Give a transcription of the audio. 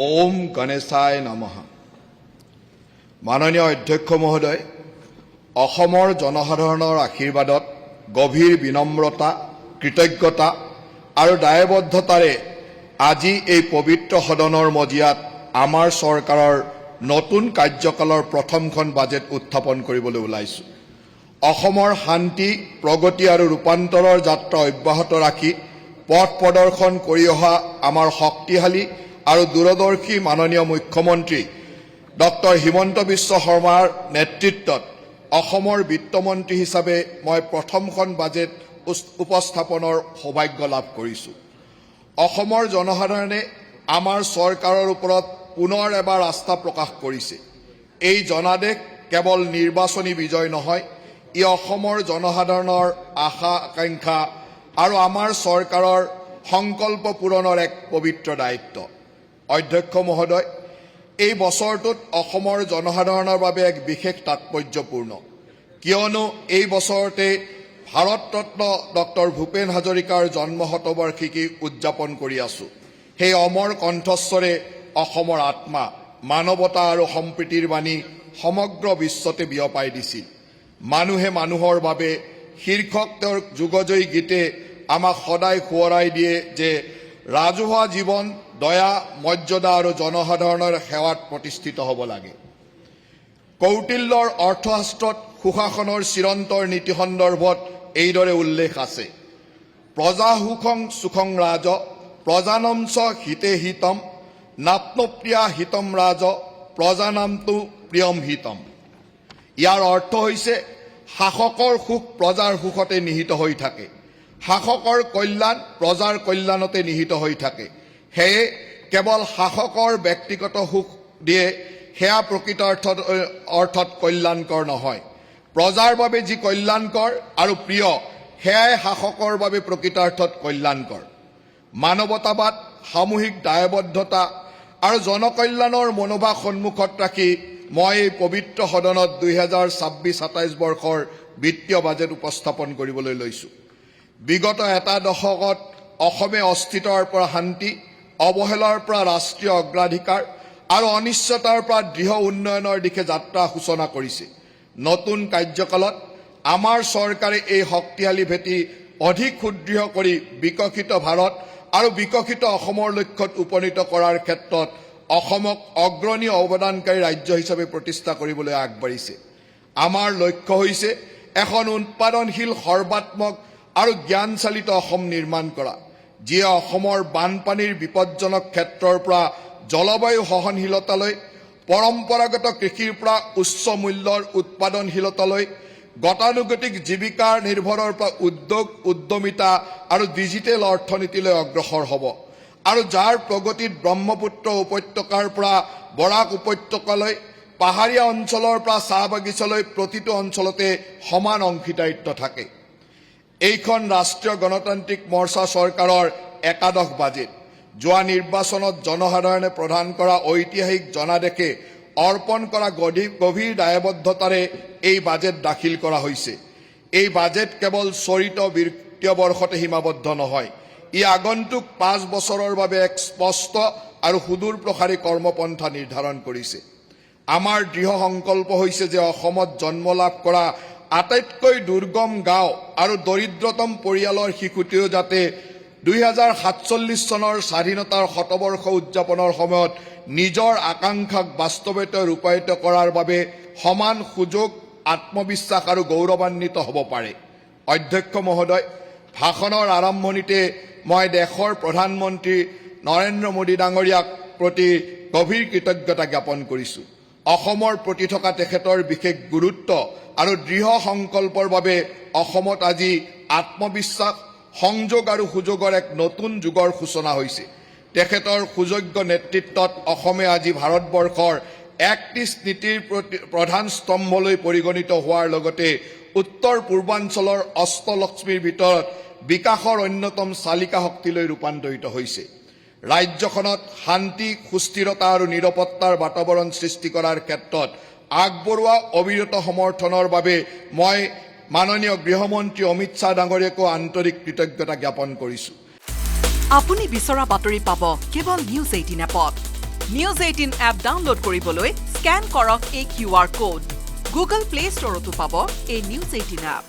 ওম গণেশায় নমঃ। মাননীয় অধ্যক্ষ মহোদয়, অসমৰ জনসাধাৰণৰ আশীৰ্বাদত গভীৰ বিনম্ৰতা, কৃতজ্ঞতা আৰু দায়বদ্ধতাৰে আজি এই পবিত্ৰ সদনৰ মজিয়াত আমাৰ চৰকাৰৰ নতুন কাৰ্যকালৰ প্ৰথমখন বাজেট উত্থাপন কৰিবলৈ ওলাইছো। অসমৰ শান্তি, প্ৰগতি আৰু ৰূপান্তৰৰ যাত্ৰা অব্যাহত ৰাখি পথ প্ৰদৰ্শন কৰি অহা আমাৰ শক্তিশালী আৰু দূৰদৰ্শী মাননীয় মুখ্যমন্ত্ৰী ডক্টৰ হিমন্ত বিশ্ব শৰ্মাৰ নেতৃত্বত অসমৰ বিত্তমন্ত্ৰী হিচাপে মই প্ৰথমখন বাজেট উপস্থাপনৰ সৌভাগ্য লাভ কৰিছো। অসমৰ জনসাধাৰণে আমাৰ চৰকাৰৰ ওপৰত পুনৰ এবাৰ আস্থা প্ৰকাশ কৰিছে। এই জনাদেশ কেৱল নিৰ্বাচনী বিজয় নহয়, ই অসমৰ জনসাধাৰণৰ আশা আকাংক্ষা আৰু আমাৰ চৰকাৰৰ সংকল্প পূৰণৰ এক পবিত্ৰ দায়িত্ব। অধ্যক্ষ মহোদয়, এই বছৰটোত অসমৰ জনসাধাৰণৰ বাবে এক বিশেষ তাৎপৰ্যপূৰ্ণ, কিয়নো এই বছৰতে ভাৰতৰত্ন ডক্টৰ ভূপেন হাজৰিকাৰ জন্ম শতবাৰ্ষিকী উদযাপন কৰি আছো। সেই অমৰ কণ্ঠস্বৰে অসমৰ আত্মা, মানৱতা আৰু সম্প্ৰীতিৰ বাণী সমগ্ৰ বিশ্বতে বিয়পাই দিছিল। মানুহে মানুহৰ বাবে শীৰ্ষক তেওঁৰ যুগজয়ী গীতে আমাক সদায় সোঁৱৰাই দিয়ে যে ৰাজহুৱা জীৱন দয়া, মৰ্যাদা আৰু জনসাধাৰণৰ সেৱাত প্ৰতিষ্ঠিত হ'ব লাগে। কৌটিল্যৰ অৰ্থশাস্ত্ৰত সুশাসনৰ চিৰন্তৰ নীতি সন্দৰ্ভত এইদৰে উল্লেখ আছে: প্ৰজা সুখং সুখং ৰাজ, প্ৰজানম চ হিতে হিতম, নাপ্নপ্ৰিয়া হিতম ৰাজ, প্ৰজানামটো প্ৰিয়ম হিতম। ইয়াৰ অৰ্থ হৈছে শাসকৰ সুখ প্ৰজাৰ সুখতে নিহিত হৈ থাকে, শাসকৰ কল্যাণ প্ৰজাৰ কল্যাণতে নিহিত হৈ থাকে। সেয়ে কেৱল শাসকৰ ব্যক্তিগত সুখ দিয়ে সেয়া প্ৰকৃত অৰ্থত কল্যাণকৰ নহয়। প্ৰজাৰ বাবে যি কল্যাণকৰ আৰু প্ৰিয়, সেয়াই শাসকৰ বাবে প্ৰকৃতাৰ্থত কল্যাণকৰ। মানৱতাবাদ, সামূহিক দায়বদ্ধতা আৰু জনকল্যাণৰ মনোভাৱ সন্মুখত ৰাখি মই এই পবিত্ৰ সদনত 2026-27 বৰ্ষৰ বিত্তীয় বাজেট উপস্থাপন কৰিবলৈ লৈছো। বিগত এটা দশকত অসমে অস্থিৰৰ পৰা শান্তি, অৱহেলাৰ পৰা ৰাষ্ট্ৰীয় অগ্ৰাধিকাৰ আৰু অনিশ্চয়তাৰ পৰা দৃঢ় উন্নয়নৰ দিশে যাত্ৰা সূচনা কৰিছে। নতুন কাৰ্যকালত আমাৰ চৰকাৰে এই শক্তিশালী ভেটি অধিক সুদৃঢ় কৰি বিকশিত ভাৰত আৰু বিকশিত অসমৰ লক্ষ্যত উপনীত কৰাৰ ক্ষেত্ৰত অসমক অগ্ৰণী অৱদানকাৰী ৰাজ্য হিচাপে প্ৰতিষ্ঠা কৰিবলৈ আগবাঢ়িছে। আমাৰ লক্ষ্য হৈছে এখন উৎপাদনশীল, সৰ্বাত্মক আৰু জ্ঞানচালিত অসম নিৰ্মাণ কৰা, যিয়ে অসমৰ বানপানীৰ বিপদজনক ক্ষেত্ৰৰ পৰা জলবায়ু সহনশীলতালৈ, পৰম্পৰাগত কৃষিৰ পৰা উচ্চ মূল্যৰ উৎপাদনশীলতালৈ, গতানুগতিক জীৱিকাৰ নিৰ্ভৰৰ পৰা উদ্যোগ, উদ্যমিতা আৰু ডিজিটেল অৰ্থনীতিলৈ অগ্ৰসৰ হ'ব, আৰু যাৰ প্ৰগতিত ব্ৰহ্মপুত্ৰ উপত্যকাৰ পৰা বৰাক উপত্যকালৈ, পাহাৰীয়া অঞ্চলৰ পৰা চাহ বাগিচালৈ প্ৰতিটো অঞ্চলতে সমান অংশীদাৰিত্ব থাকে। এইখন ৰাষ্ট্ৰীয় গণতান্ত্ৰিক মৰ্চা চৰকাৰৰ একাদশ বাজেট। যোৱা নিৰ্বাচনত জনসাধাৰণে প্ৰদান কৰা ঐতিহাসিক জনাদেশে অৰ্পণ কৰা গভীৰ দায়বদ্ধতাৰে এই বাজেট দাখিল কৰা হৈছে। এই বাজেট কেৱল চলিত বিত্তীয় বৰ্ষতে সীমাবদ্ধ নহয়, ই আগন্তুক 5 বছৰৰ বাবে এক স্পষ্ট আৰু সুদূৰপ্ৰসাৰী কৰ্মপন্থা নিৰ্ধাৰণ কৰিছে। আমাৰ দৃঢ় সংকল্প হৈছে যে অসমত জন্ম লাভ কৰা আটাইতকৈ দুৰ্গম গাঁও আৰু দৰিদ্ৰতম পৰিয়ালৰ শিশুটিও যাতে 2047 চনৰ স্বাধীনতাৰ শতবৰ্ষ উদযাপনৰ সময়ত নিজৰ আকাংক্ষাক বাস্তৱতে ৰূপায়িত কৰাৰ বাবে সমান সুযোগ, আত্মবিশ্বাস আৰু গৌৰৱান্বিত হ'ব পাৰে। অধ্যক্ষ মহোদয়, ভাষণৰ আৰম্ভণিতে মই দেশৰ প্ৰধানমন্ত্ৰী নৰেন্দ্ৰ মোদী ডাঙৰীয়াক প্ৰতি গভীৰ কৃতজ্ঞতা জ্ঞাপন কৰিছো। অসমৰ প্ৰতি থকা তেখেতৰ বিশেষ গুৰুত্ব আৰু দৃঢ় সংকল্পৰ বাবে অসমত আজি আত্মবিশ্বাস, সংযোগ আৰু সুযোগৰ এক নতুন যুগৰ সূচনা হৈছে। তেখেতৰ সুযোগ্য নেতৃত্বত অসমে আজি ভাৰতবৰ্ষৰ 31 নীতিৰ প্ৰধান স্তম্ভলৈ পৰিগণিত হোৱাৰ লগতে উত্তৰ পূৰ্বাঞ্চলৰ অষ্টলক্ষ্মীৰ ভিতৰত বিকাশৰ অন্যতম চালিকা শক্তিলৈ ৰূপান্তৰিত হৈছে। ৰাজ্যখনত শান্তি, সুস্থিৰতা আৰু নিৰাপত্তাৰ বাতাবৰণ সৃষ্টি কৰাৰ ক্ষেত্ৰত আগবঢ়োৱা অবিৰত সমৰ্থনৰ বাবে মই মাননীয় গৃহমন্ত্ৰী অমিত শ্বাহ ডাঙৰীয়াকো আন্তৰিক কৃতজ্ঞতা জ্ঞাপন কৰিছো। আপুনি বিচৰা বাতৰি পাব কেৱল নিউজ 18 এপত। নিউজ 18 এপ ডাউনলোড কৰিবলৈ স্ক্যান কৰক এই QR code. Google Play Store তো পাব এই নিউজ 18 এপ।